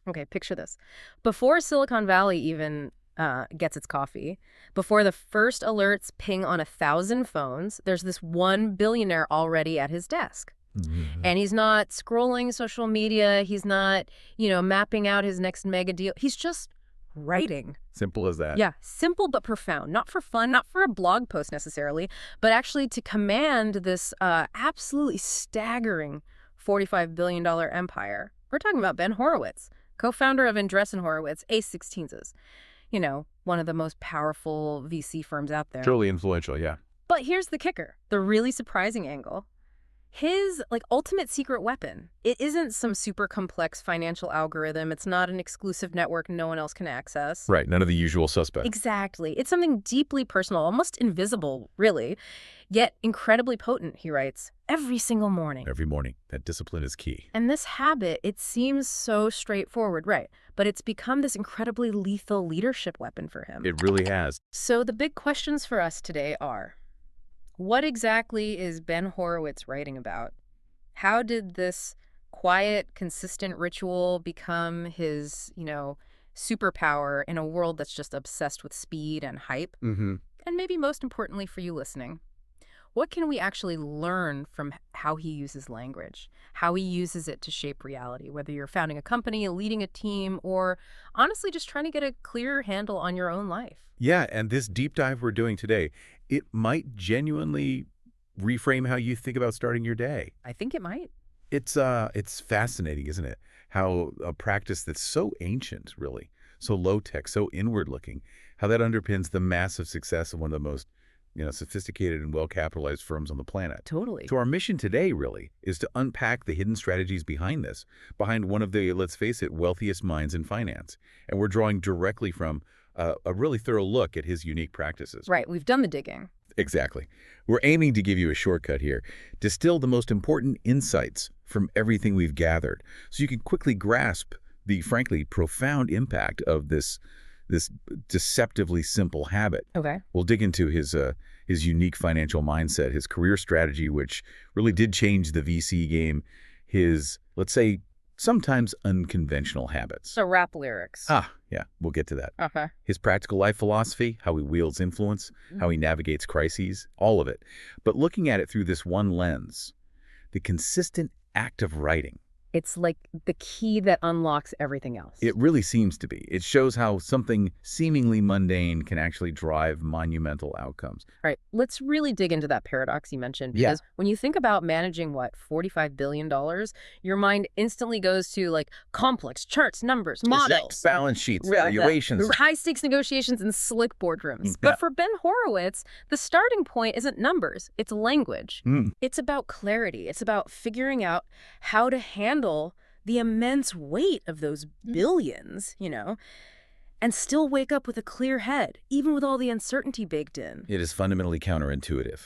Okay, picture this. Before Silicon Valley even gets its coffee, before the first alerts ping on 1,000 phones, there's this one billionaire already at his desk. Mhm. And he's not scrolling social media. He's not, mapping out his next mega deal. He's just writing. Simple as that. Yeah, simple but profound. Not for fun, not for a blog post necessarily, but actually to command this absolutely staggering $45 billion empire. We're talking about Ben Horowitz, co-founder of Andreessen Horowitz, A16s. One of the most powerful VC firms out there. Truly influential, yeah. But here's the kicker, the really surprising angle. His, ultimate secret weapon, it isn't some super complex financial algorithm. It's not an exclusive network no one else can access. Right, none of the usual suspects. Exactly. It's something deeply personal, almost invisible, really, yet incredibly potent, he writes, every single morning. Every morning. That discipline is key. And this habit, it seems so straightforward, right? But it's become this incredibly lethal leadership weapon for him. It really has. So the big questions for us today are, what exactly is Ben Horowitz writing about? How did this quiet, consistent ritual become his, superpower in a world that's just obsessed with speed and hype? Mm-hmm. And maybe most importantly for you listening, what can we actually learn from how he uses language, how he uses it to shape reality, whether you're founding a company, leading a team, or honestly just trying to get a clearer handle on your own life? Yeah, and this deep dive we're doing today, it might genuinely reframe how you think about starting your day. I think it might. It's fascinating, isn't it? How a practice that's so ancient, really, so low-tech, so inward-looking, how that underpins the massive success of one of the most sophisticated and well-capitalized firms on the planet. Totally. So our mission today, really, is to unpack the hidden strategies behind this, behind one of the, let's face it, wealthiest minds in finance. And we're drawing directly from a really thorough look at his unique practices. Right. We've done the digging. Exactly. We're aiming to give you a shortcut here, distill the most important insights from everything we've gathered, so you can quickly grasp the, frankly, profound impact of this deceptively simple habit. Okay. We'll dig into his unique financial mindset, his career strategy, which really did change the VC game, his, let's say, sometimes unconventional habits. So rap lyrics. Yeah, we'll get to that. Okay. His practical life philosophy, how he wields influence, how he navigates crises, all of it. But looking at it through this one lens, the consistent act of writing. It's like the key that unlocks everything else. It really seems to be. It shows how something seemingly mundane can actually drive monumental outcomes. All right, let's really dig into that paradox you mentioned, because when you think about managing, $45 billion, your mind instantly goes to complex charts, numbers, models, Balance sheets, valuations. High-stakes negotiations and slick boardrooms. But for Ben Horowitz, the starting point isn't numbers, it's language. It's about clarity. It's about figuring out how to handle the immense weight of those billions, and still wake up with a clear head, even with all the uncertainty baked in. It is fundamentally counterintuitive,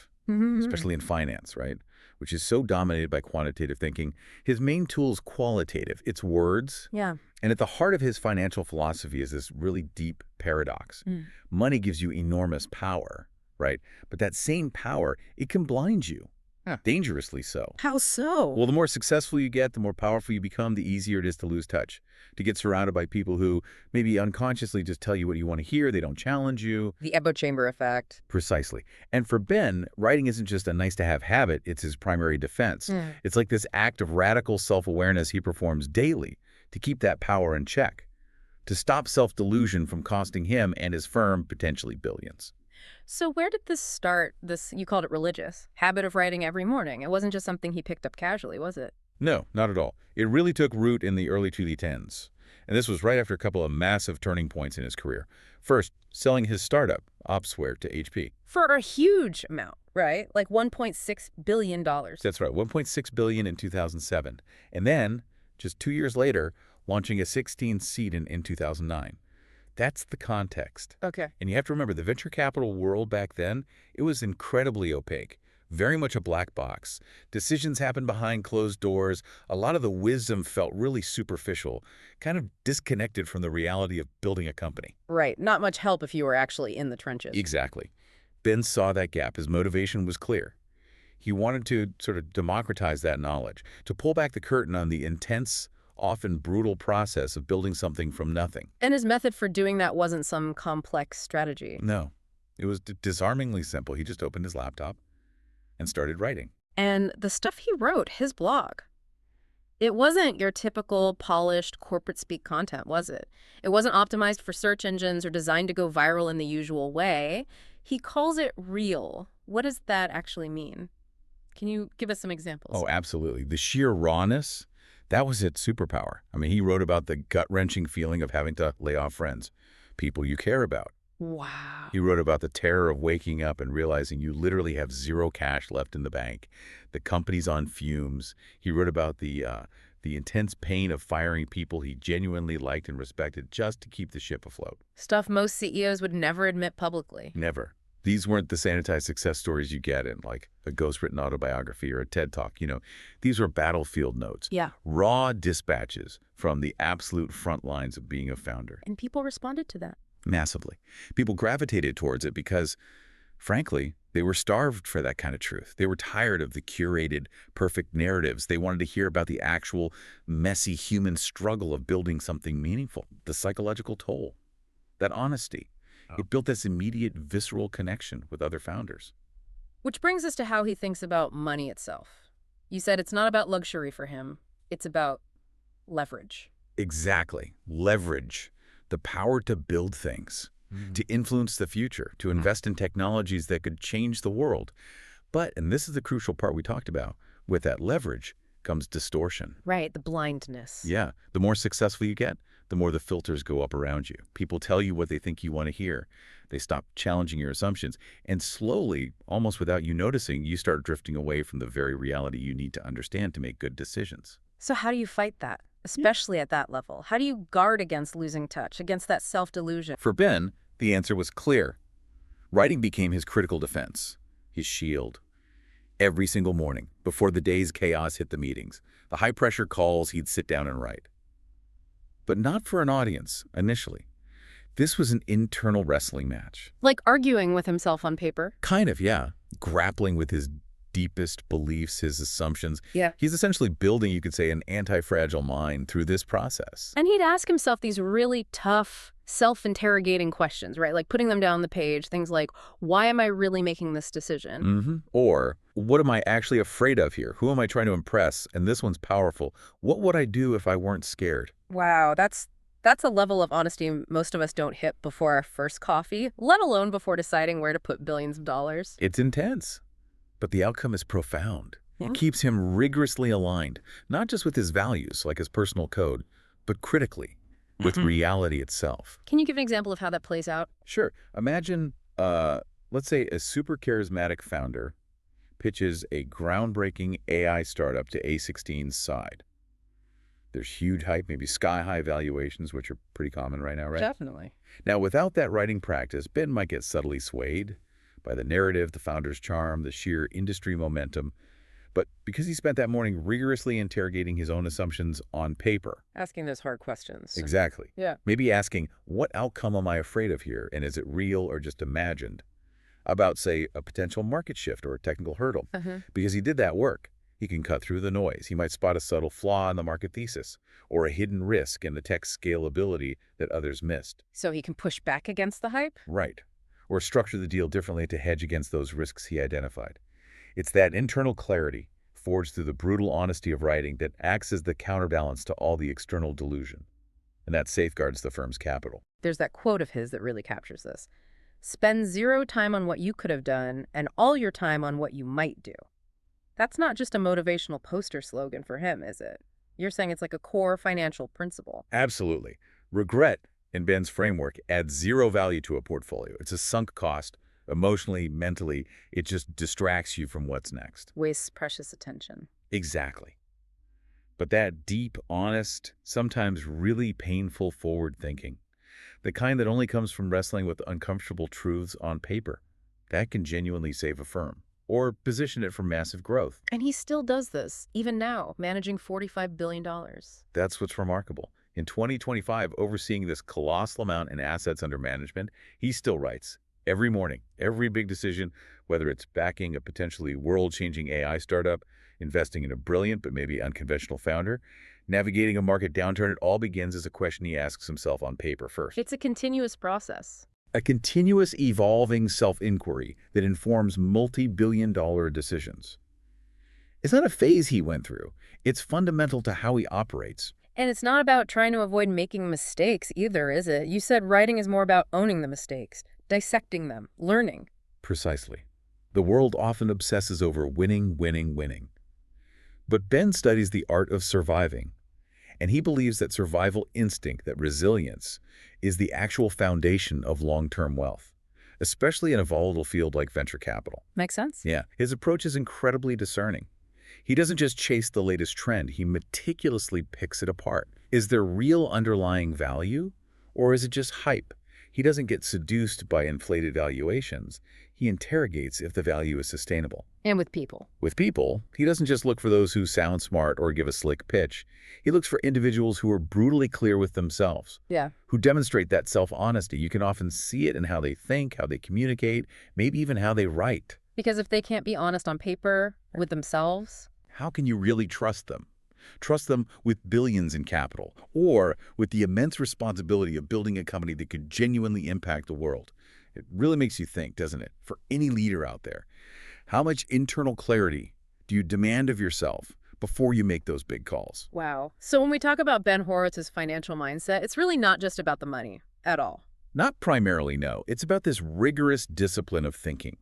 especially in finance, right? Which is so dominated by quantitative thinking. His main tool is qualitative. It's words. Yeah. And at the heart of his financial philosophy is this really deep paradox. Money gives you enormous power, right? But that same power, it can blind you. Dangerously so. How so? Well, the more successful you get, the more powerful you become, the easier it is to lose touch, to get surrounded by people who maybe unconsciously just tell you what you want to hear. They don't challenge you. The echo chamber effect. Precisely. And for Ben, writing isn't just a nice-to-have habit. It's his primary defense. It's like this act of radical self-awareness he performs daily to keep that power in check, to stop self-delusion from costing him and his firm potentially billions. So where did this start, this, you called it religious, habit of writing every morning? It wasn't just something he picked up casually, was it? No, not at all. It really took root in the early 2010s. And this was right after a couple of massive turning points in his career. First, selling his startup, Opsware, to HP. For a huge amount, right? Like $1.6 billion. That's right, $1.6 billion in 2007. And then, just 2 years later, launching a 16th seed in 2009. That's the context. Okay. And you have to remember, the venture capital world back then, it was incredibly opaque, very much a black box. Decisions happened behind closed doors. A lot of the wisdom felt really superficial, kind of disconnected from the reality of building a company. Right. Not much help if you were actually in the trenches. Exactly. Ben saw that gap. His motivation was clear. He wanted to sort of democratize that knowledge, to pull back the curtain on the intense, often brutal process of building something from nothing. And his method for doing that wasn't some complex strategy. No, it was disarmingly simple. He just opened his laptop and started writing. And the stuff he wrote, his blog, it wasn't your typical polished corporate speak content, was it? It wasn't optimized for search engines or designed to go viral in the usual way. He calls it real. What does that actually mean? Can you give us some examples? Oh, absolutely. The sheer rawness, that was its superpower. I mean, he wrote about the gut-wrenching feeling of having to lay off friends, people you care about. Wow. He wrote about the terror of waking up and realizing you literally have zero cash left in the bank. The company's on fumes. He wrote about the intense pain of firing people he genuinely liked and respected just to keep the ship afloat. Stuff most CEOs would never admit publicly. Never. These weren't the sanitized success stories you get in like a ghostwritten autobiography or a TED Talk. These were battlefield notes. Yeah. Raw dispatches from the absolute front lines of being a founder. And people responded to that. Massively. People gravitated towards it because, frankly, they were starved for that kind of truth. They were tired of the curated, perfect narratives. They wanted to hear about the actual, messy human struggle of building something meaningful, the psychological toll, that honesty. It built this immediate, visceral connection with other founders. Which brings us to how he thinks about money itself. You said it's not about luxury for him. It's about leverage. Exactly. Leverage. The power to build things, to influence the future, to invest in technologies that could change the world. But, and this is the crucial part we talked about, with that leverage comes distortion. Right, the blindness. Yeah. The more successful you get, the more the filters go up around you. People tell you what they think you want to hear. They stop challenging your assumptions. And slowly, almost without you noticing, you start drifting away from the very reality you need to understand to make good decisions. So how do you fight that, especially at that level? How do you guard against losing touch, against that self-delusion? For Ben, the answer was clear. Writing became his critical defense, his shield. Every single morning, before the day's chaos hit the meetings, the high-pressure calls, he'd sit down and write. But not for an audience, initially. This was an internal wrestling match. Like arguing with himself on paper? Kind of, yeah. Grappling with his deepest beliefs, his assumptions. Yeah. He's essentially building, you could say, an anti-fragile mind through this process. And he'd ask himself these really tough, self-interrogating questions, right? Like putting them down on the page, things like, why am I really making this decision? Or, what am I actually afraid of here? Who am I trying to impress? And this one's powerful. What would I do if I weren't scared? Wow, that's a level of honesty most of us don't hit before our first coffee, let alone before deciding where to put billions of dollars. It's intense, but the outcome is profound. It keeps him rigorously aligned, not just with his values, like his personal code, but critically, with reality itself. Can you give an example of how that plays out? Sure. Imagine, let's say a super charismatic founder pitches a groundbreaking AI startup to A16's side. There's huge hype, maybe sky-high valuations, which are pretty common right now, right? Definitely. Now, without that writing practice, Ben might get subtly swayed by the narrative, the founder's charm, the sheer industry momentum. But because he spent that morning rigorously interrogating his own assumptions on paper. Asking those hard questions. Exactly. Yeah. Maybe asking, what outcome am I afraid of here, and is it real or just imagined? About, say, a potential market shift or a technical hurdle. Because he did that work. He can cut through the noise. He might spot a subtle flaw in the market thesis or a hidden risk in the tech scalability that others missed. So he can push back against the hype? Right. Or structure the deal differently to hedge against those risks he identified. It's that internal clarity, forged through the brutal honesty of writing, that acts as the counterbalance to all the external delusion. And that safeguards the firm's capital. There's that quote of his that really captures this. Spend zero time on what you could have done and all your time on what you might do. That's not just a motivational poster slogan for him, is it? You're saying it's like a core financial principle. Absolutely. Regret, in Ben's framework, adds zero value to a portfolio. It's a sunk cost. Emotionally, mentally, it just distracts you from what's next. Wastes precious attention. Exactly. But that deep, honest, sometimes really painful forward thinking, the kind that only comes from wrestling with uncomfortable truths on paper, that can genuinely save a firm. Or position it for massive growth. And he still does this, even now, managing $45 billion. That's what's remarkable. In 2025, overseeing this colossal amount in assets under management, he still writes. Every morning, every big decision, whether it's backing a potentially world-changing AI startup, investing in a brilliant but maybe unconventional founder, navigating a market downturn. It all begins as a question he asks himself on paper first. It's a continuous process. A continuous evolving self-inquiry that informs multi-billion-dollar decisions. It's not a phase he went through. It's fundamental to how he operates. And it's not about trying to avoid making mistakes either, is it? You said writing is more about owning the mistakes, dissecting them, learning. Precisely. The world often obsesses over winning, winning, winning. But Ben studies the art of surviving, and he believes that survival instinct, that resilience, is the actual foundation of long-term wealth, especially in a volatile field like venture capital. Makes sense? Yeah. His approach is incredibly discerning. He doesn't just chase the latest trend, he meticulously picks it apart. Is there real underlying value, or is it just hype? He doesn't get seduced by inflated valuations. He interrogates if the value is sustainable. And with people. With people, he doesn't just look for those who sound smart or give a slick pitch. He looks for individuals who are brutally clear with themselves. Yeah. Who demonstrate that self-honesty. You can often see it in how they think, how they communicate, maybe even how they write. Because if they can't be honest on paper with themselves, how can you really trust them? Trust them with billions in capital, or with the immense responsibility of building a company that could genuinely impact the world. It really makes you think, doesn't it? For any leader out there, how much internal clarity do you demand of yourself before you make those big calls? Wow. So when we talk about Ben Horowitz's financial mindset, it's really not just about the money at all. Not primarily, no. It's about this rigorous discipline of thinking,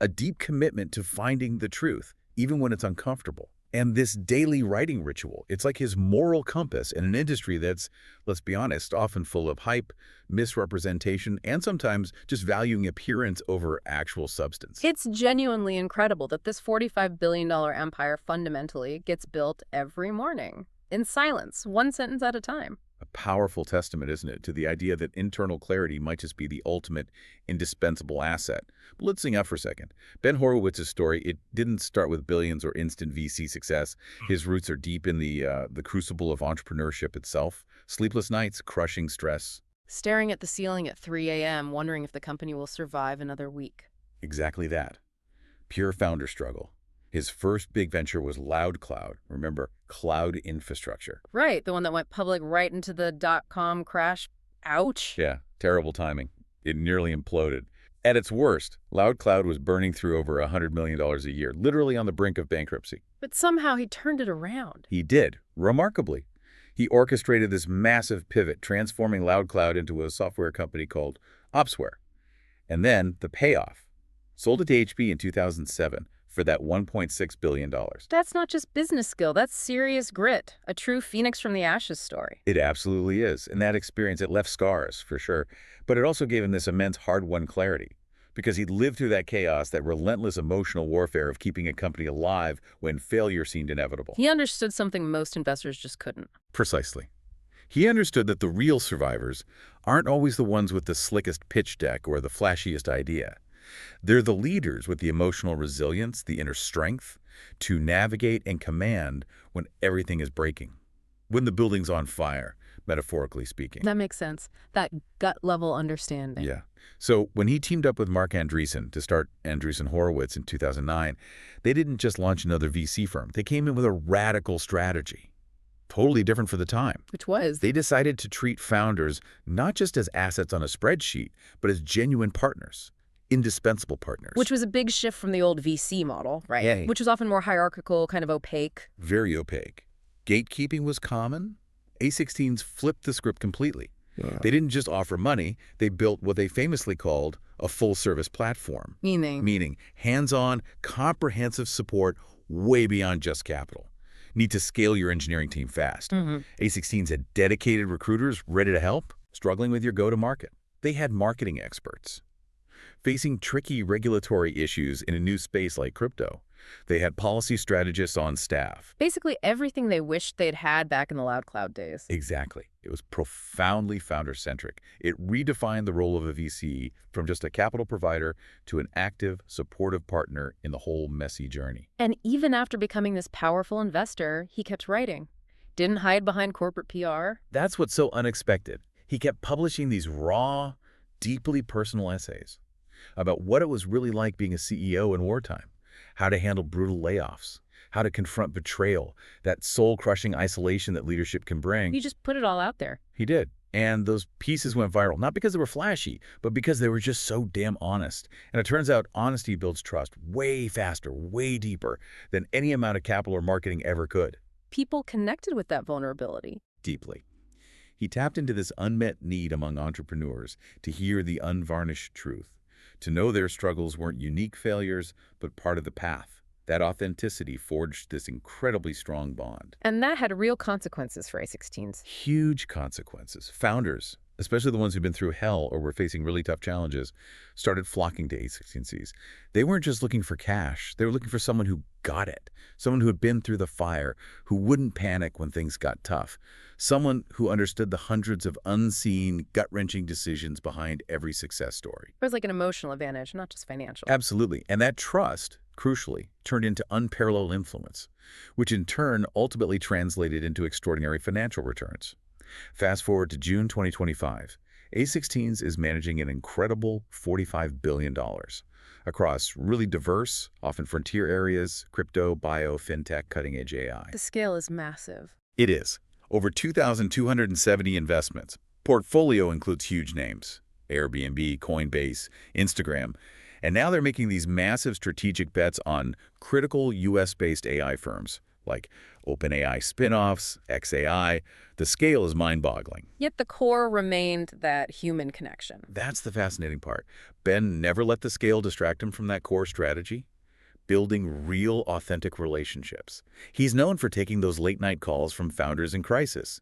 a deep commitment to finding the truth, even when it's uncomfortable. And this daily writing ritual, it's like his moral compass in an industry that's, let's be honest, often full of hype, misrepresentation, and sometimes just valuing appearance over actual substance. It's genuinely incredible that this $45 billion empire fundamentally gets built every morning, in silence, one sentence at a time. A powerful testament, isn't it, to the idea that internal clarity might just be the ultimate indispensable asset. But let's sing up for a second. Ben Horowitz's story, it didn't start with billions or instant VC success. His roots are deep in the crucible of entrepreneurship itself. Sleepless nights, crushing stress. Staring at the ceiling at 3 a.m., wondering if the company will survive another week. Exactly that. Pure founder struggle. His first big venture was LoudCloud. Remember, cloud infrastructure. Right, the one that went public right into the dot-com crash. Ouch. Yeah, terrible timing. It nearly imploded. At its worst, LoudCloud was burning through over $100 million a year, literally on the brink of bankruptcy. But somehow he turned it around. He did, remarkably. He orchestrated this massive pivot, transforming LoudCloud into a software company called Opsware. And then the payoff. Sold it to HP in 2007. For that $1.6 billion. That's not just business skill, that's serious grit, a true phoenix from the ashes story. It absolutely is. And that experience, it left scars, for sure. But it also gave him this immense hard-won clarity. Because he'd lived through that chaos, that relentless emotional warfare of keeping a company alive when failure seemed inevitable. He understood something most investors just couldn't. Precisely. He understood that the real survivors aren't always the ones with the slickest pitch deck or the flashiest idea. They're the leaders with the emotional resilience, the inner strength, to navigate and command when everything is breaking, when the building's on fire, metaphorically speaking. That makes sense. That gut-level understanding. Yeah. So when he teamed up with Mark Andreessen to start Andreessen Horowitz in 2009, they didn't just launch another VC firm. They came in with a radical strategy. Totally different for the time. Which was? They decided to treat founders not just as assets on a spreadsheet, but as genuine partners. Indispensable partners. Which was a big shift from the old VC model, right? Yeah. Which was often more hierarchical, kind of opaque. Very opaque. Gatekeeping was common. A16s flipped the script completely. Yeah. They didn't just offer money, they built what they famously called a full-service platform. Meaning hands-on, comprehensive support way beyond just capital. Need to scale your engineering team fast. A16s had dedicated recruiters ready to help, struggling with your go-to-market. They had marketing experts. Facing tricky regulatory issues in a new space like crypto, they had policy strategists on staff. Basically everything they wished they'd had back in the LoudCloud days. Exactly. It was profoundly founder-centric. It redefined the role of a VC from just a capital provider to an active, supportive partner in the whole messy journey. And even after becoming this powerful investor, he kept writing. Didn't hide behind corporate PR. That's what's so unexpected. He kept publishing these raw, deeply personal essays about what it was really like being a CEO in wartime, how to handle brutal layoffs, how to confront betrayal, that soul-crushing isolation that leadership can bring. You just put it all out there. He did. And those pieces went viral, not because they were flashy, but because they were just so damn honest. And it turns out honesty builds trust way faster, way deeper than any amount of capital or marketing ever could. People connected with that vulnerability. Deeply. He tapped into this unmet need among entrepreneurs to hear the unvarnished truth, to know their struggles weren't unique failures, but part of the path. That authenticity forged this incredibly strong bond. And that had real consequences for A16s. Huge consequences. Founders, especially the ones who've been through hell or were facing really tough challenges, started flocking to A16Cs. They weren't just looking for cash. They were looking for someone who got it, someone who had been through the fire, who wouldn't panic when things got tough, someone who understood the hundreds of unseen, gut-wrenching decisions behind every success story. It was like an emotional advantage, not just financial. Absolutely. And that trust, crucially, turned into unparalleled influence, which in turn ultimately translated into extraordinary financial returns. Fast forward to June 2025, A16s is managing an incredible $45 billion across really diverse, often frontier areas, crypto, bio, fintech, cutting-edge AI. The scale is massive. It is. Over 2,270 investments. Portfolio includes huge names, Airbnb, Coinbase, Instagram, and now they're making these massive strategic bets on critical US-based AI firms like OpenAI spinoffs, XAI. The scale is mind-boggling. Yet the core remained that human connection. That's the fascinating part. Ben never let the scale distract him from that core strategy, building real, authentic relationships. He's known for taking those late-night calls from founders in crisis,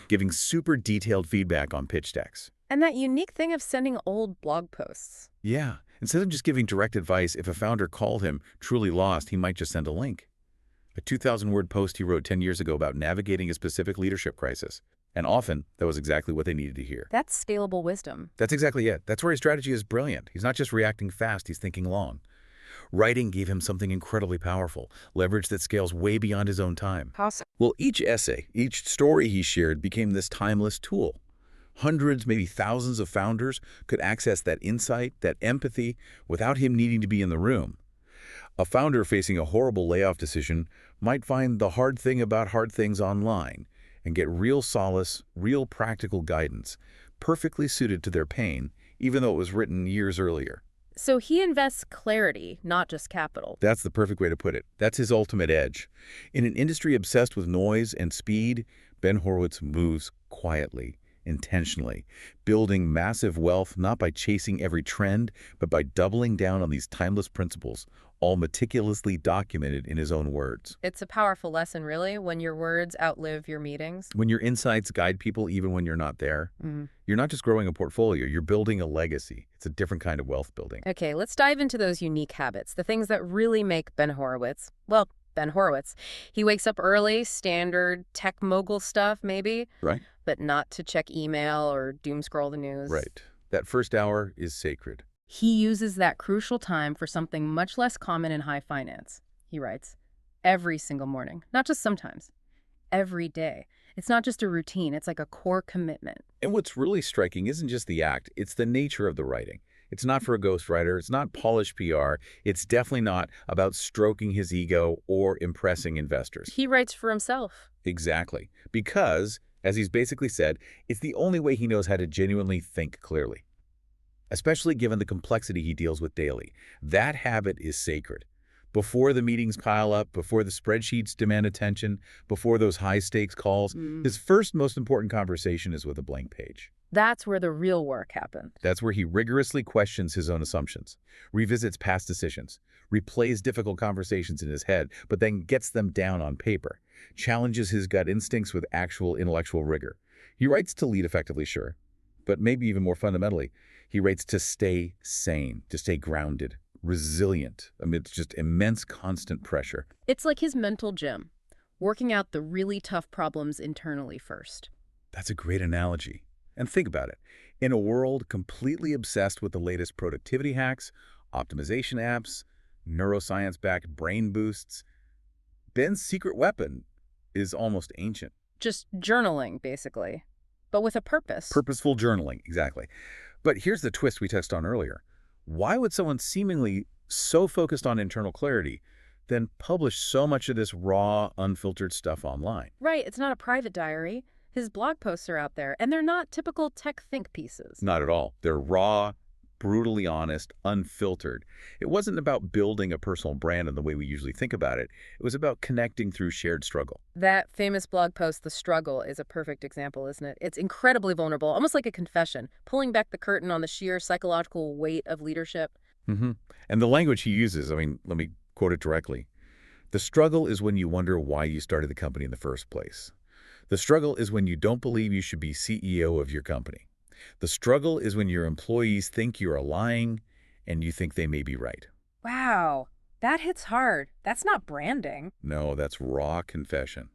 giving super detailed feedback on pitch decks. And that unique thing of sending old blog posts. Yeah. Instead of just giving direct advice, if a founder called him truly lost, he might just send a link. A 2,000-word post he wrote 10 years ago about navigating a specific leadership crisis. And often, that was exactly what they needed to hear. That's scalable wisdom. That's exactly it. That's where his strategy is brilliant. He's not just reacting fast, he's thinking long. Writing gave him something incredibly powerful, leverage that scales way beyond his own time. Awesome. Well, each essay, each story he shared became this timeless tool. Hundreds, maybe thousands of founders could access that insight, that empathy, without him needing to be in the room. A founder facing a horrible layoff decision might find the hard thing about hard things online and get real solace, real practical guidance, perfectly suited to their pain, even though it was written years earlier. So he invests clarity, not just capital. That's the perfect way to put it. That's his ultimate edge. In an industry obsessed with noise and speed, Ben Horowitz moves quietly, intentionally, building massive wealth not by chasing every trend, but by doubling down on these timeless principles, all meticulously documented in his own words. It's a powerful lesson, really, when your words outlive your meetings. When your insights guide people even when you're not there, you're not just growing a portfolio, you're building a legacy. It's a different kind of wealth building. Okay, let's dive into those unique habits, the things that really make Ben Horowitz, well, Ben Horowitz. He wakes up early, standard tech mogul stuff, maybe. Right. But not to check email or doom scroll the news. Right. That first hour is sacred. He uses that crucial time for something much less common in high finance. He writes, every single morning, not just sometimes, every day. It's not just a routine, it's like a core commitment. And what's really striking isn't just the act, it's the nature of the writing. It's not for a ghostwriter, it's not polished PR, it's definitely not about stroking his ego or impressing investors. He writes for himself. Exactly. Because, as he's basically said, it's the only way he knows how to genuinely think clearly. Especially given the complexity he deals with daily. That habit is sacred. Before the meetings pile up, before the spreadsheets demand attention, before those high-stakes calls, his first most important conversation is with a blank page. That's where the real work happens. That's where he rigorously questions his own assumptions, revisits past decisions, replays difficult conversations in his head, but then gets them down on paper, challenges his gut instincts with actual intellectual rigor. He writes to lead effectively, sure, but maybe even more fundamentally, he writes to stay sane, to stay grounded, resilient amidst just immense constant pressure. It's like his mental gym, working out the really tough problems internally first. That's a great analogy. And think about it. In a world completely obsessed with the latest productivity hacks, optimization apps, neuroscience-backed brain boosts, Ben's secret weapon is almost ancient. Just journaling, basically, but with a purpose. Purposeful journaling, exactly. But here's the twist we touched on earlier. Why would someone seemingly so focused on internal clarity then publish so much of this raw, unfiltered stuff online. Right, it's not a private diary. His blog posts are out there, and they're not typical tech think pieces. Not at all. They're raw, brutally honest, unfiltered. It wasn't about building a personal brand in the way we usually think about it. It was about connecting through shared struggle. That famous blog post, The Struggle, is a perfect example, isn't it? It's incredibly vulnerable, almost like a confession, pulling back the curtain on the sheer psychological weight of leadership. And the language he uses, I mean, let me quote it directly. The struggle is when you wonder why you started the company in the first place. The struggle is when you don't believe you should be CEO of your company. The struggle is when your employees think you are lying and you think they may be right. Wow, that hits hard. That's not branding. No, that's raw confession.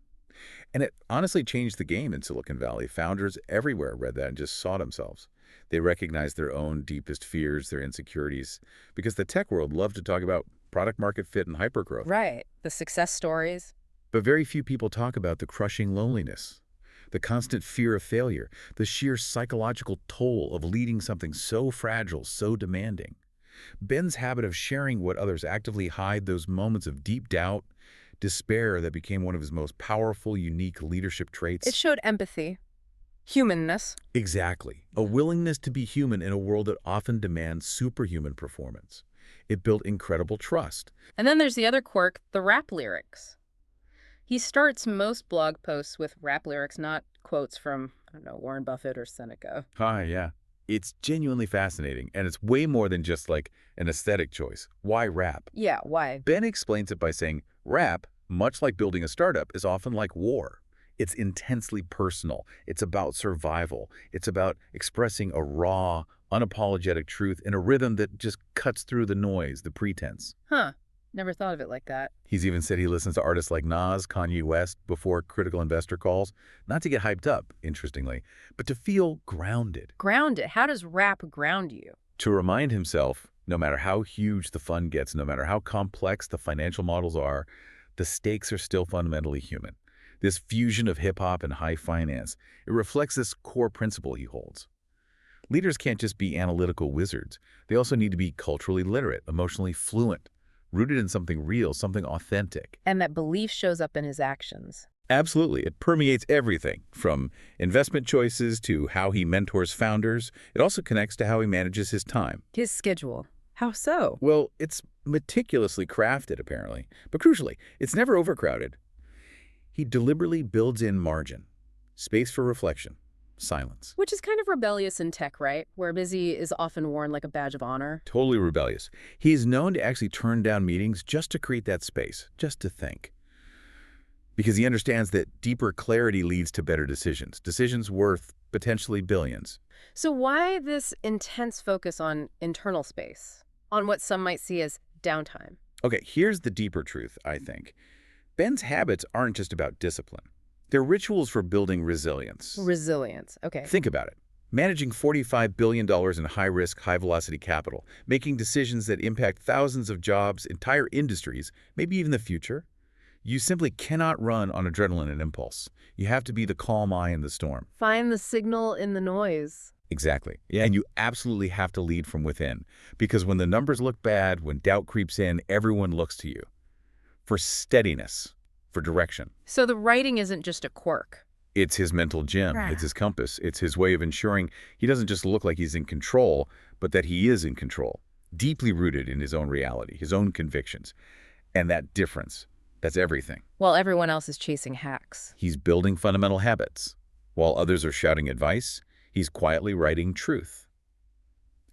And it honestly changed the game in Silicon Valley. Founders everywhere read that and just saw themselves. They recognized their own deepest fears, their insecurities, because the tech world loved to talk about product market fit and hypergrowth. Right, the success stories. But very few people talk about the crushing loneliness, the constant fear of failure, the sheer psychological toll of leading something so fragile, so demanding. Ben's habit of sharing what others actively hide, those moments of deep doubt, despair that became one of his most powerful, unique leadership traits. It showed empathy, humanness. Exactly. A willingness to be human in a world that often demands superhuman performance. It built incredible trust. And then there's the other quirk, the rap lyrics. He starts most blog posts with rap lyrics, not quotes from, I don't know, Warren Buffett or Seneca. Yeah. It's genuinely fascinating, and it's way more than just like an aesthetic choice. Why rap? Yeah, why? Ben explains it by saying, rap, much like building a startup, is often like war. It's intensely personal. It's about survival. It's about expressing a raw, unapologetic truth in a rhythm that just cuts through the noise, the pretense. Huh. Never thought of it like that. He's even said he listens to artists like Nas, Kanye West before critical investor calls, not to get hyped up, interestingly, but to feel grounded. Grounded? How does rap ground you? To remind himself, no matter how huge the fund gets, no matter how complex the financial models are, the stakes are still fundamentally human. This fusion of hip-hop and high finance, it reflects this core principle he holds. Leaders can't just be analytical wizards. They also need to be culturally literate, emotionally fluent, rooted in something real, something authentic. And that belief shows up in his actions. Absolutely. It permeates everything, from investment choices to how he mentors founders. It also connects to how he manages his time. His schedule. How so? Well, it's meticulously crafted, apparently. But crucially, it's never overcrowded. He deliberately builds in margin, space for reflection, silence. Which is kind of rebellious in tech, right? Where busy is often worn like a badge of honor. Totally rebellious. He is known to actually turn down meetings just to create that space, just to think. Because he understands that deeper clarity leads to better decisions, decisions worth potentially billions. So why this intense focus on internal space, on what some might see as downtime? Okay, here's the deeper truth, I think. Ben's habits aren't just about discipline. They're rituals for building resilience. Resilience, okay. Think about it. Managing $45 billion in high-risk, high-velocity capital, making decisions that impact thousands of jobs, entire industries, maybe even the future. You simply cannot run on adrenaline and impulse. You have to be the calm eye in the storm. Find the signal in the noise. Exactly. Yeah. And you absolutely have to lead from within. Because when the numbers look bad, when doubt creeps in, everyone looks to you for steadiness, for direction. So the writing isn't just a quirk. It's his mental gym. It's his compass. It's his way of ensuring he doesn't just look like he's in control, but that he is in control, deeply rooted in his own reality, his own convictions. And that difference, that's everything. While everyone else is chasing hacks. He's building fundamental habits. While others are shouting advice, he's quietly writing truth.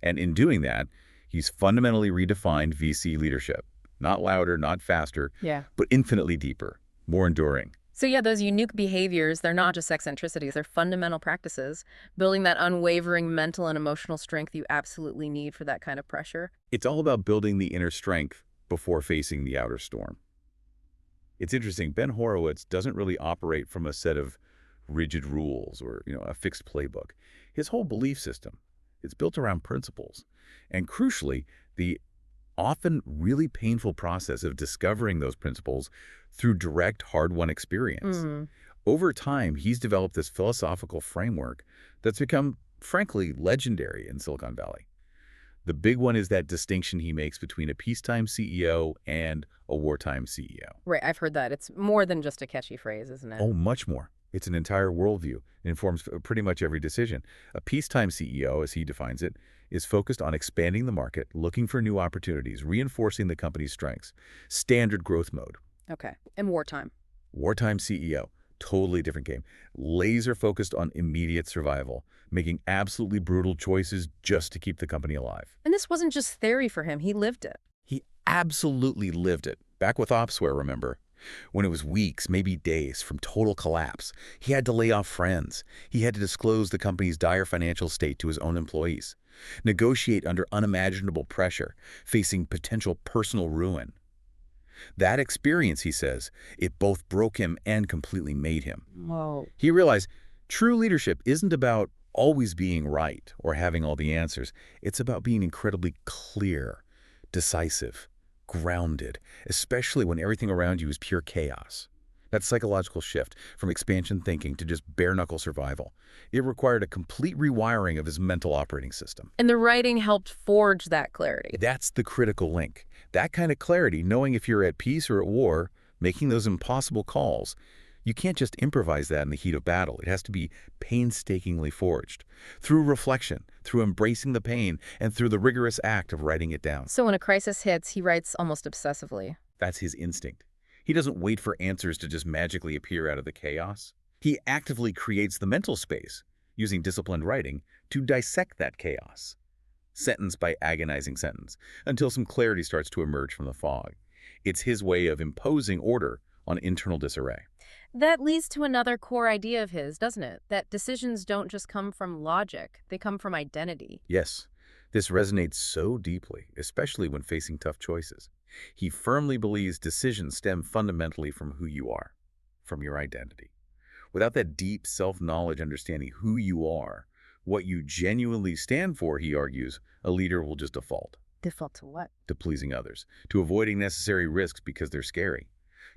And in doing that, he's fundamentally redefined VC leadership. Not louder, not faster, but infinitely deeper, more enduring. So yeah, those unique behaviors, they're not just eccentricities, they're fundamental practices, building that unwavering mental and emotional strength you absolutely need for that kind of pressure. It's all about building the inner strength before facing the outer storm. It's interesting, Ben Horowitz doesn't really operate from a set of rigid rules or, a fixed playbook. His whole belief system, it's built around principles. And crucially, the often really painful process of discovering those principles through direct, hard-won experience. Over time, he's developed this philosophical framework that's become, frankly, legendary in Silicon Valley. The big one is that distinction he makes between a peacetime CEO and a wartime CEO. Right, I've heard that. It's more than just a catchy phrase, isn't it? Oh, much more. It's an entire worldview. It informs pretty much every decision. A peacetime CEO, as he defines it, is focused on expanding the market, looking for new opportunities, reinforcing the company's strengths. Standard growth mode. Okay, and wartime. Wartime CEO, totally different game. Laser focused on immediate survival, making absolutely brutal choices just to keep the company alive. And this wasn't just theory for him, he lived it. He absolutely lived it. Back with Opsware, remember? When it was weeks, maybe days, from total collapse, he had to lay off friends. He had to disclose the company's dire financial state to his own employees, negotiate under unimaginable pressure, facing potential personal ruin. That experience, he says, it both broke him and completely made him. Whoa. He realized true leadership isn't about always being right or having all the answers. It's about being incredibly clear, decisive, grounded, especially when everything around you is pure chaos. That psychological shift from expansion thinking to just bare-knuckle survival, it required a complete rewiring of his mental operating system. And the writing helped forge that clarity. That's the critical link. That kind of clarity, knowing if you're at peace or at war, making those impossible calls, you can't just improvise that in the heat of battle. It has to be painstakingly forged through reflection, through embracing the pain, and through the rigorous act of writing it down. So when a crisis hits, he writes almost obsessively. That's his instinct. He doesn't wait for answers to just magically appear out of the chaos. He actively creates the mental space, using disciplined writing, to dissect that chaos, sentence by agonizing sentence, until some clarity starts to emerge from the fog. It's his way of imposing order on internal disarray. That leads to another core idea of his, doesn't it? That decisions don't just come from logic, they come from identity. Yes, this resonates so deeply, especially when facing tough choices. He firmly believes decisions stem fundamentally from who you are, from your identity. Without that deep self-knowledge understanding who you are, what you genuinely stand for, he argues, a leader will just default. Default to what? To pleasing others, to avoiding necessary risks because they're scary,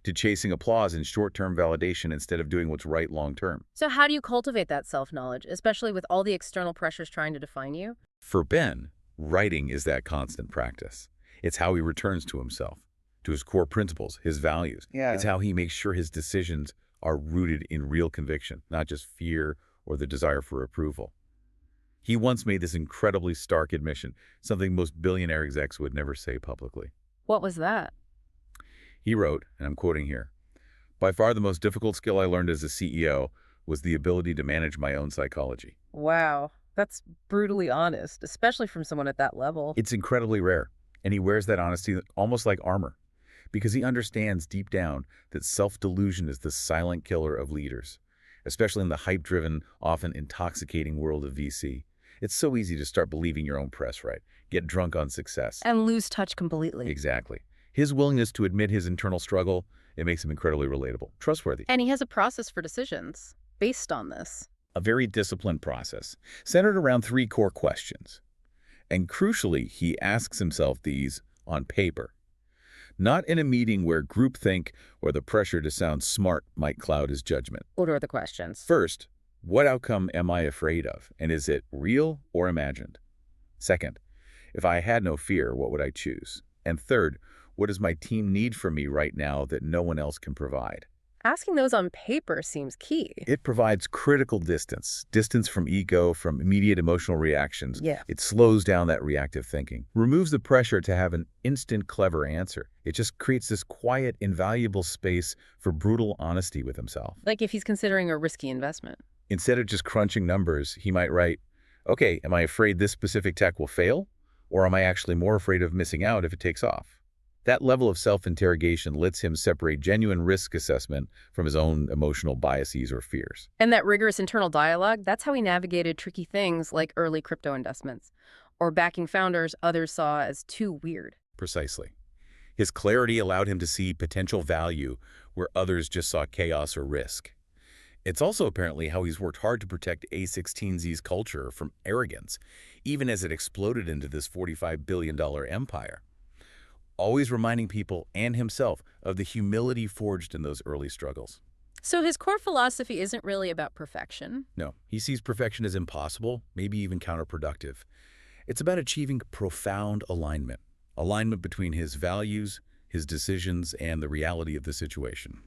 to chasing applause and short-term validation instead of doing what's right long-term. So how do you cultivate that self-knowledge, especially with all the external pressures trying to define you? For Ben, writing is that constant practice. It's how he returns to himself, to his core principles, his values. Yeah. It's how he makes sure his decisions are rooted in real conviction, not just fear or the desire for approval. He once made this incredibly stark admission, something most billionaire execs would never say publicly. What was that? He wrote, and I'm quoting here, "By far the most difficult skill I learned as a CEO was the ability to manage my own psychology." Wow, that's brutally honest, especially from someone at that level. It's incredibly rare, and he wears that honesty almost like armor, because he understands deep down that self-delusion is the silent killer of leaders, especially in the hype-driven, often intoxicating world of VC. It's so easy to start believing your own press, right? Get drunk on success. And lose touch completely. Exactly. His willingness to admit his internal struggle, it makes him incredibly relatable, trustworthy. And he has a process for decisions based on this. A very disciplined process, centered around 3 core questions. And crucially, he asks himself these on paper. Not in a meeting where groupthink or the pressure to sound smart might cloud his judgment. What are the questions? First, what outcome am I afraid of, and is it real or imagined? Second, if I had no fear, what would I choose? And third, what does my team need from me right now that no one else can provide? Asking those on paper seems key. It provides critical distance from ego, from immediate emotional reactions. Yeah. It slows down that reactive thinking, removes the pressure to have an instant, clever answer. It just creates this quiet, invaluable space for brutal honesty with himself. Like if he's considering a risky investment. Instead of just crunching numbers, he might write, okay, am I afraid this specific tech will fail? Or am I actually more afraid of missing out if it takes off? That level of self-interrogation lets him separate genuine risk assessment from his own emotional biases or fears. And that rigorous internal dialogue, that's how he navigated tricky things like early crypto investments, or backing founders others saw as too weird. Precisely. His clarity allowed him to see potential value where others just saw chaos or risk. It's also apparently how he's worked hard to protect A16Z's culture from arrogance, even as it exploded into this $45 billion empire. Always reminding people and himself of the humility forged in those early struggles. So his core philosophy isn't really about perfection. No, he sees perfection as impossible, maybe even counterproductive. It's about achieving profound alignment. Alignment between his values, his decisions, and the reality of the situation.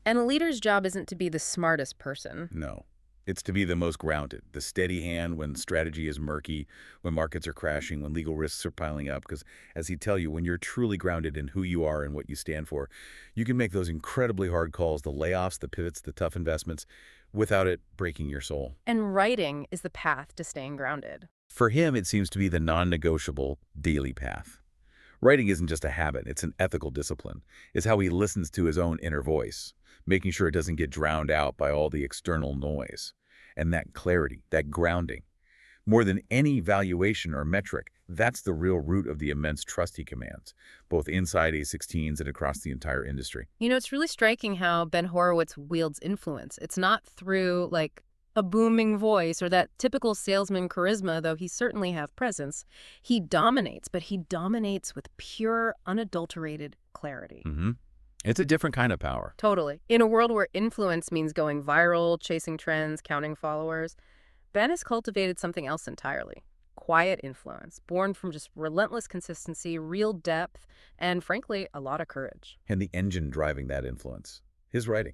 And a leader's job isn't to be the smartest person. No. It's to be the most grounded, the steady hand when strategy is murky, when markets are crashing, when legal risks are piling up. Because, as he'd tell you, when you're truly grounded in who you are and what you stand for, you can make those incredibly hard calls, the layoffs, the pivots, the tough investments, without it breaking your soul. And writing is the path to staying grounded. For him, it seems to be the non-negotiable daily path. Writing isn't just a habit, it's an ethical discipline. It's how he listens to his own inner voice, making sure it doesn't get drowned out by all the external noise. And that clarity, that grounding, more than any valuation or metric, that's the real root of the immense trust he commands, both inside A16s and across the entire industry. You know, it's really striking how Ben Horowitz wields influence. It's not through, like, a booming voice or that typical salesman charisma, though he certainly have presence. He dominates, but he dominates with pure, unadulterated clarity. It's a different kind of power. Totally. In a world where influence means going viral, chasing trends, counting followers, Ben has cultivated something else entirely. Quiet influence, born from just relentless consistency, real depth, and frankly, a lot of courage. And the engine driving that influence, his writing.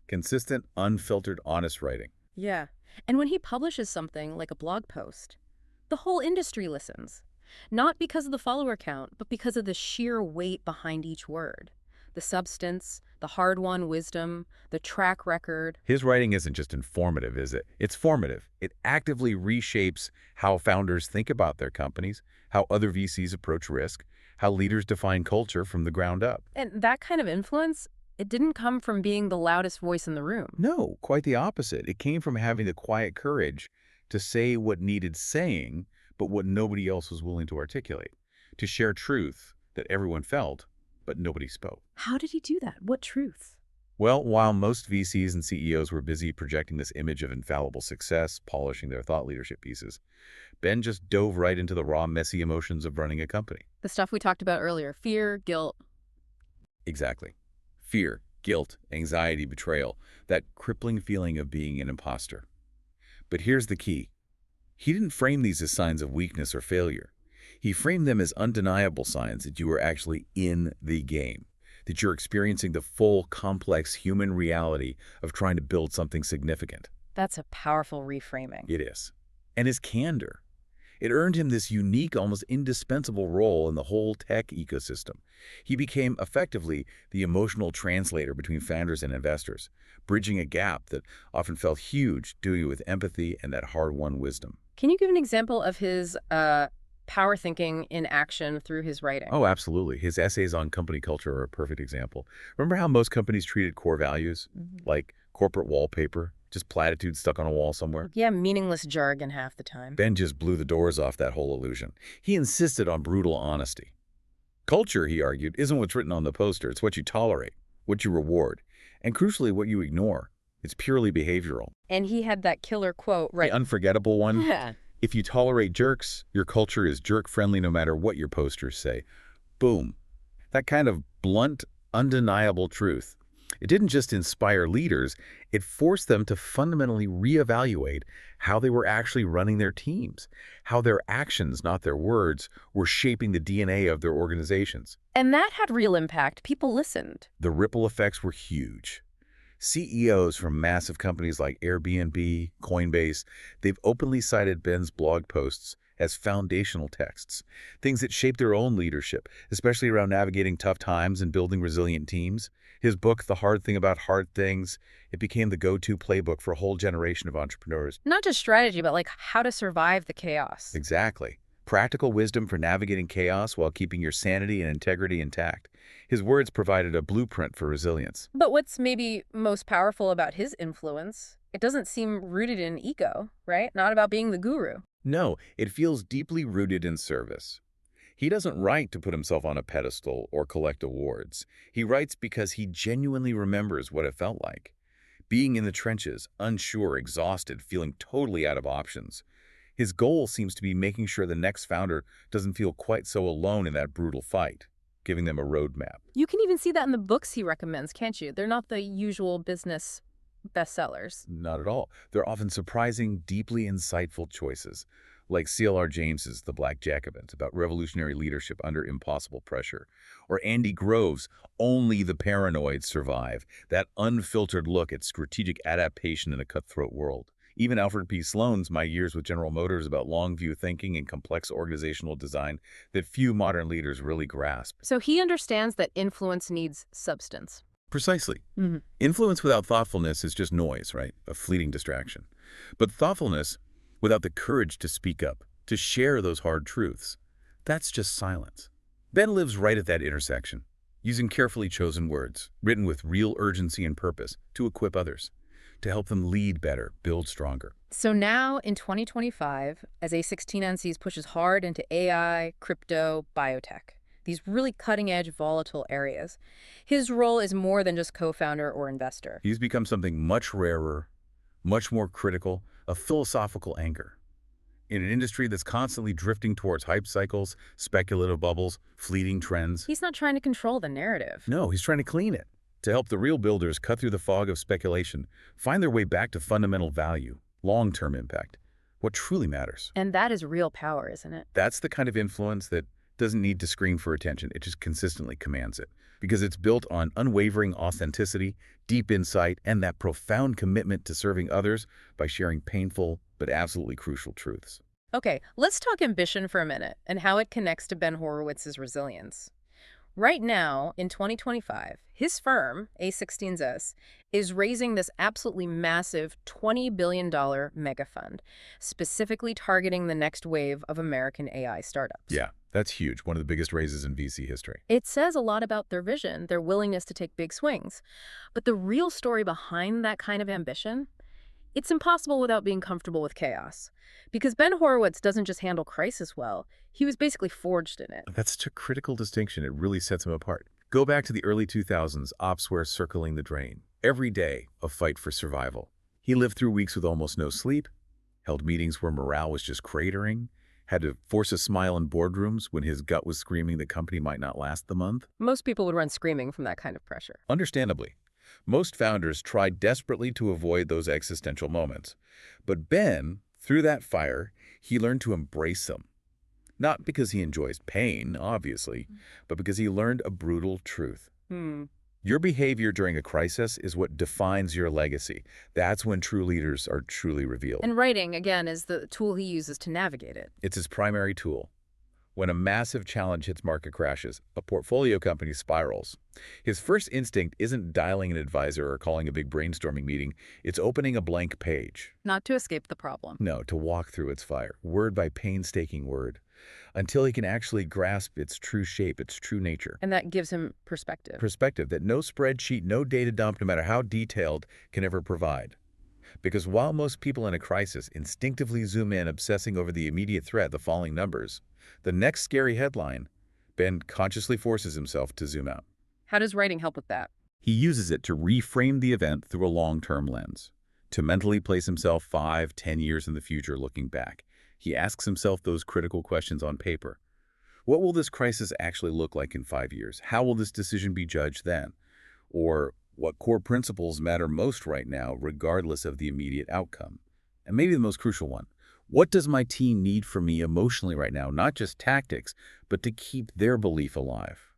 Consistent, unfiltered, honest writing. Yeah. And when he publishes something like a blog post, the whole industry listens. Not because of the follower count, but because of the sheer weight behind each word. The substance, the hard-won wisdom, the track record. His writing isn't just informative, is it? It's formative. It actively reshapes how founders think about their companies, how other VCs approach risk, how leaders define culture from the ground up. And that kind of influence, it didn't come from being the loudest voice in the room. No, quite the opposite. It came from having the quiet courage to say what needed saying, but what nobody else was willing to articulate, to share truth that everyone felt, but nobody spoke. How did he do that? What truth? Well, while most VCs and CEOs were busy projecting this image of infallible success, polishing their thought leadership pieces, Ben just dove right into the raw, messy emotions of running a company. The stuff we talked about earlier, fear, guilt. Exactly. Fear, guilt, anxiety, betrayal, that crippling feeling of being an imposter. But here's the key. He didn't frame these as signs of weakness or failure. He framed them as undeniable signs that you are actually in the game, that you're experiencing the full, complex human reality of trying to build something significant. That's a powerful reframing. It is. And his candor. It earned him this unique, almost indispensable role in the whole tech ecosystem. He became effectively the emotional translator between founders and investors, bridging a gap that often felt huge, doing it with empathy and that hard-won wisdom. Can you give an example of his power thinking in action through his writing? Oh, absolutely. His essays on company culture are a perfect example. Remember how most companies treated core values, like corporate wallpaper, just platitudes stuck on a wall somewhere? Yeah, meaningless jargon half the time. Ben just blew the doors off that whole illusion. He insisted on brutal honesty. Culture, he argued, isn't what's written on the poster. It's what you tolerate, what you reward, and crucially, what you ignore. It's purely behavioral. And he had that killer quote, right? The unforgettable one. Yeah. If you tolerate jerks, your culture is jerk-friendly no matter what your posters say. Boom. That kind of blunt, undeniable truth. It didn't just inspire leaders, it forced them to fundamentally reevaluate how they were actually running their teams, how their actions, not their words, were shaping the DNA of their organizations. And that had real impact. People listened. The ripple effects were huge. CEOs from massive companies like Airbnb, Coinbase, they've openly cited Ben's blog posts as foundational texts, things that shape their own leadership, especially around navigating tough times and building resilient teams. His book, The Hard Thing About Hard Things, it became the go-to playbook for a whole generation of entrepreneurs. Not just strategy, but like how to survive the chaos. Exactly. Practical wisdom for navigating chaos while keeping your sanity and integrity intact. His words provided a blueprint for resilience. But what's maybe most powerful about his influence, it doesn't seem rooted in ego, right? Not about being the guru. No, it feels deeply rooted in service. He doesn't write to put himself on a pedestal or collect awards. He writes because he genuinely remembers what it felt like. Being in the trenches, unsure, exhausted, feeling totally out of options. His goal seems to be making sure the next founder doesn't feel quite so alone in that brutal fight, giving them a roadmap. You can even see that in the books he recommends, can't you? They're not the usual business bestsellers. Not at all. They're often surprising, deeply insightful choices, like C.L.R. James's The Black Jacobins, about revolutionary leadership under impossible pressure, or Andy Grove's Only the Paranoid Survive, that unfiltered look at strategic adaptation in a cutthroat world. Even Alfred P. Sloan's My Years with General Motors, about long-view thinking and complex organizational design that few modern leaders really grasp. So he understands that influence needs substance. Precisely. Influence without thoughtfulness is just noise, right? A fleeting distraction. But thoughtfulness without the courage to speak up, to share those hard truths, that's just silence. Ben lives right at that intersection, using carefully chosen words, written with real urgency and purpose, to equip others, to help them lead better, build stronger. So now, in 2025, as A16NCs pushes hard into AI, crypto, biotech, these really cutting-edge, volatile areas, his role is more than just co-founder or investor. He's become something much rarer, much more critical, a philosophical anchor. In an industry that's constantly drifting towards hype cycles, speculative bubbles, fleeting trends. He's not trying to control the narrative. No, he's trying to clean it, to help the real builders cut through the fog of speculation, find their way back to fundamental value, long-term impact, what truly matters. And that is real power, isn't it? That's the kind of influence that doesn't need to scream for attention. It just consistently commands it, because it's built on unwavering authenticity, deep insight, and that profound commitment to serving others by sharing painful but absolutely crucial truths. Okay, let's talk ambition for a minute and how it connects to Ben Horowitz's resilience. Right now, in 2025, his firm, A16Z, is raising this absolutely massive $20 billion mega fund, specifically targeting the next wave of American AI startups. Yeah, that's huge. One of the biggest raises in VC history. It says a lot about their vision, their willingness to take big swings. But the real story behind that kind of ambition, it's impossible without being comfortable with chaos. Because Ben Horowitz doesn't just handle crisis well, he was basically forged in it. That's such a critical distinction. It really sets him apart. Go back to the early 2000s, ops were circling the drain. Every day, a fight for survival. He lived through weeks with almost no sleep, held meetings where morale was just cratering, had to force a smile in boardrooms when his gut was screaming the company might not last the month. Most people would run screaming from that kind of pressure. Understandably. Most founders tried desperately to avoid those existential moments. But Ben, through that fire, he learned to embrace them. Not because he enjoys pain, obviously, but because he learned a brutal truth. Your behavior during a crisis is what defines your legacy. That's when true leaders are truly revealed. And writing, again, is the tool he uses to navigate it. It's his primary tool. When a massive challenge hits market crashes, a portfolio company spirals, his first instinct isn't dialing an advisor or calling a big brainstorming meeting. It's opening a blank page. Not to escape the problem. No, to walk through its fire, word by painstaking word, until he can actually grasp its true shape, its true nature. And that gives him perspective. Perspective that no spreadsheet, no data dump, no matter how detailed, can ever provide. Because while most people in a crisis instinctively zoom in, obsessing over the immediate threat, the falling numbers, the next scary headline, Ben consciously forces himself to zoom out. How does writing help with that? He uses it to reframe the event through a long-term lens, to mentally place himself 5, 10 years in the future looking back. He asks himself those critical questions on paper. What will this crisis actually look like in 5 years? How will this decision be judged then? Or what core principles matter most right now, regardless of the immediate outcome? And maybe the most crucial one, what does my team need from me emotionally right now? Not just tactics, but to keep their belief alive.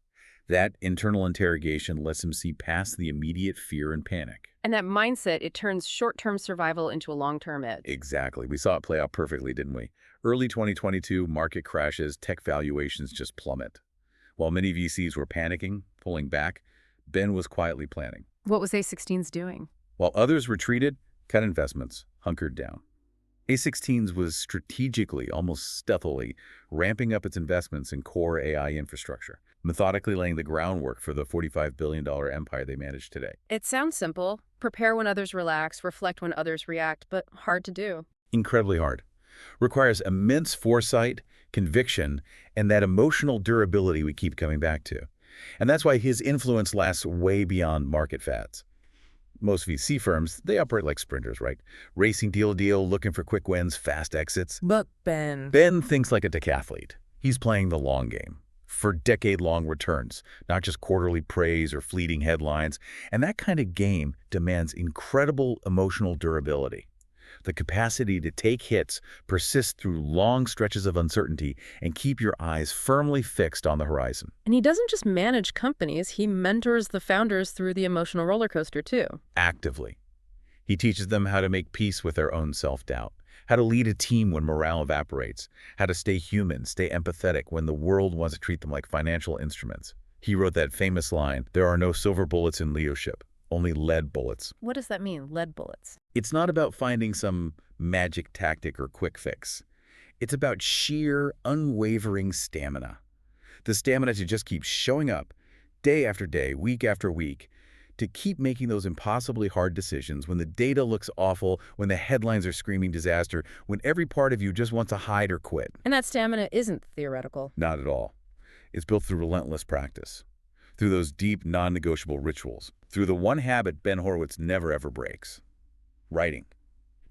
That internal interrogation lets him see past the immediate fear and panic. And that mindset, it turns short-term survival into a long-term edge. Exactly. We saw it play out perfectly, didn't we? Early 2022, market crashes, tech valuations just plummet. While many VCs were panicking, pulling back, Ben was quietly planning. What was A16's doing? While others retreated, cut investments, hunkered down. A16's was strategically, almost stealthily, ramping up its investments in core AI infrastructure, methodically laying the groundwork for the $45 billion empire they manage today. It sounds simple. Prepare when others relax, reflect when others react, but hard to do. Incredibly hard. Requires immense foresight, conviction, and that emotional durability we keep coming back to. And that's why his influence lasts way beyond market fads. Most VC firms, they operate like sprinters, right? Racing deal to deal, looking for quick wins, fast exits. But Ben thinks like a decathlete. He's playing the long game for decade-long returns, not just quarterly praise or fleeting headlines. And that kind of game demands incredible emotional durability. the capacity to take hits, persist through long stretches of uncertainty, and keep your eyes firmly fixed on the horizon. And he doesn't just manage companies, he mentors the founders through the emotional roller coaster too. Actively. He teaches them how to make peace with their own self-doubt, how to lead a team when morale evaporates, how to stay human, stay empathetic when the world wants to treat them like financial instruments. He wrote that famous line, "There are no silver bullets in leadership, only lead bullets." What does that mean, lead bullets? It's not about finding some magic tactic or quick fix. It's about sheer, unwavering stamina. The stamina to just keep showing up, day after day, week after week, to keep making those impossibly hard decisions when the data looks awful, when the headlines are screaming disaster, when every part of you just wants to hide or quit. And that stamina isn't theoretical. Not at all. It's built through relentless practice, through those deep, non-negotiable rituals, through the one habit Ben Horowitz never ever breaks: writing.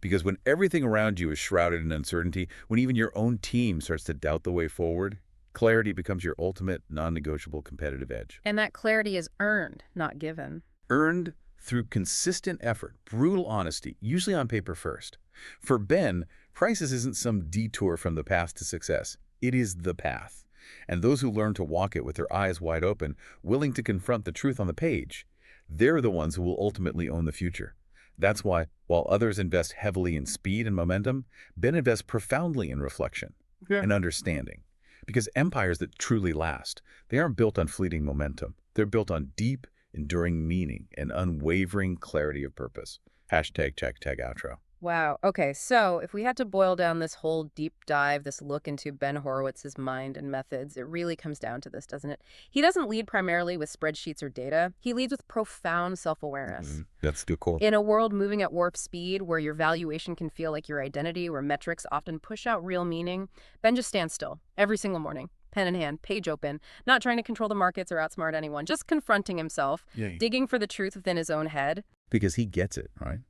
Because when everything around you is shrouded in uncertainty, when even your own team starts to doubt the way forward, clarity becomes your ultimate, non-negotiable competitive edge. And that clarity is earned, not given. Earned through consistent effort, brutal honesty, usually on paper first. For Ben, crisis isn't some detour from the path to success. It is the path. And those who learn to walk it with their eyes wide open, willing to confront the truth on the page, they're the ones who will ultimately own the future. That's why, while others invest heavily in speed and momentum, Ben invests profoundly in reflection and understanding. Because empires that truly last, they aren't built on fleeting momentum. They're built on deep, enduring meaning and unwavering clarity of purpose. Hashtag check tag outro. Wow. Okay, so if we had to boil down this whole deep dive, this look into Ben Horowitz's mind and methods, it really comes down to this, doesn't it? He doesn't lead primarily with spreadsheets or data. He leads with profound self-awareness. That's the core. In a world moving at warp speed, where your valuation can feel like your identity, where metrics often push out real meaning, Ben just stands still every single morning, pen in hand, page open, not trying to control the markets or outsmart anyone, just confronting himself, digging for the truth within his own head. Because he gets it, right?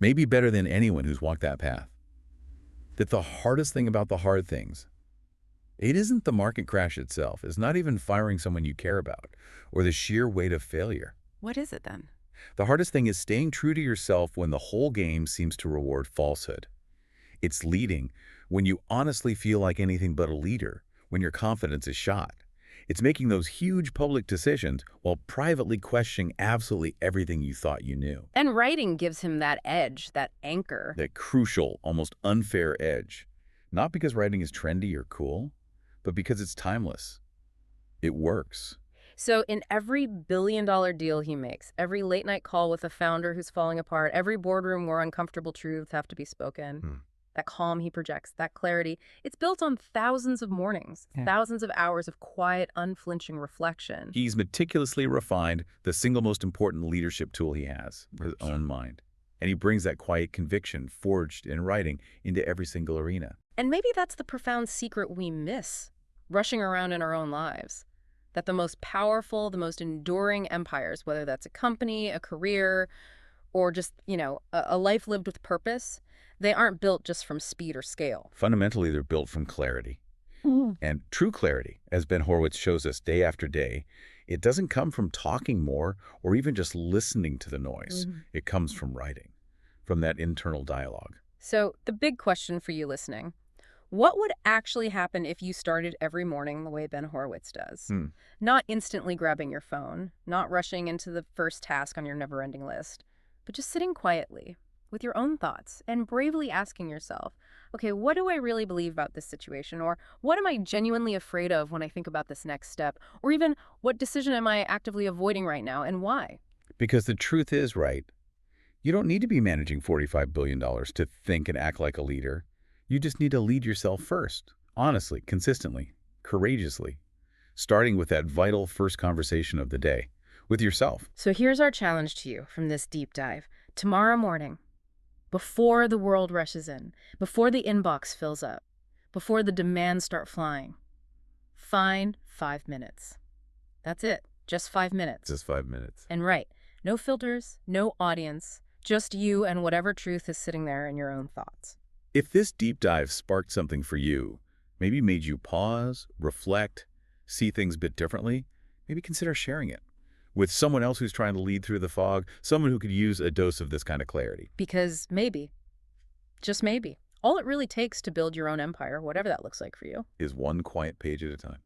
Maybe better than anyone who's walked that path. That the hardest thing about the hard things, it isn't the market crash itself. It's not even firing someone you care about or the sheer weight of failure. What is it then? The hardest thing is staying true to yourself when the whole game seems to reward falsehood. It's leading when you honestly feel like anything but a leader, when your confidence is shot. It's making those huge public decisions while privately questioning absolutely everything you thought you knew. And writing gives him that edge, that anchor. That crucial, almost unfair edge. Not because writing is trendy or cool, but because it's timeless. It works. So in every billion-dollar deal he makes, every late-night call with a founder who's falling apart, every boardroom where uncomfortable truths have to be spoken, that calm he projects, that clarity, it's built on thousands of mornings, thousands of hours of quiet, unflinching reflection. He's meticulously refined the single most important leadership tool he has, his own mind. And he brings that quiet conviction forged in writing into every single arena. And maybe that's the profound secret we miss, rushing around in our own lives. That the most powerful, the most enduring empires, whether that's a company, a career, or just, a life lived with purpose, they aren't built just from speed or scale. Fundamentally, they're built from clarity. And true clarity, as Ben Horowitz shows us day after day, it doesn't come from talking more or even just listening to the noise. It comes from writing, from that internal dialogue. So the big question for you listening, what would actually happen if you started every morning the way Ben Horowitz does? Not instantly grabbing your phone, not rushing into the first task on your never-ending list, but just sitting quietly with your own thoughts and bravely asking yourself, okay, what do I really believe about this situation? Or what am I genuinely afraid of when I think about this next step? Or even what decision am I actively avoiding right now and why? Because the truth is, right, you don't need to be managing $45 billion to think and act like a leader. You just need to lead yourself first, honestly, consistently, courageously, starting with that vital first conversation of the day with yourself. So here's our challenge to you from this deep dive. Tomorrow morning, before the world rushes in, before the inbox fills up, before the demands start flying, find 5 minutes. That's it. Just 5 minutes. Just 5 minutes. And write. No filters, no audience, just you and whatever truth is sitting there in your own thoughts. If this deep dive sparked something for you, maybe made you pause, reflect, see things a bit differently, maybe consider sharing it with someone else who's trying to lead through the fog, someone who could use a dose of this kind of clarity. Because maybe, Just maybe. All it really takes to build your own empire, whatever that looks like for you. Is one quiet page at a time.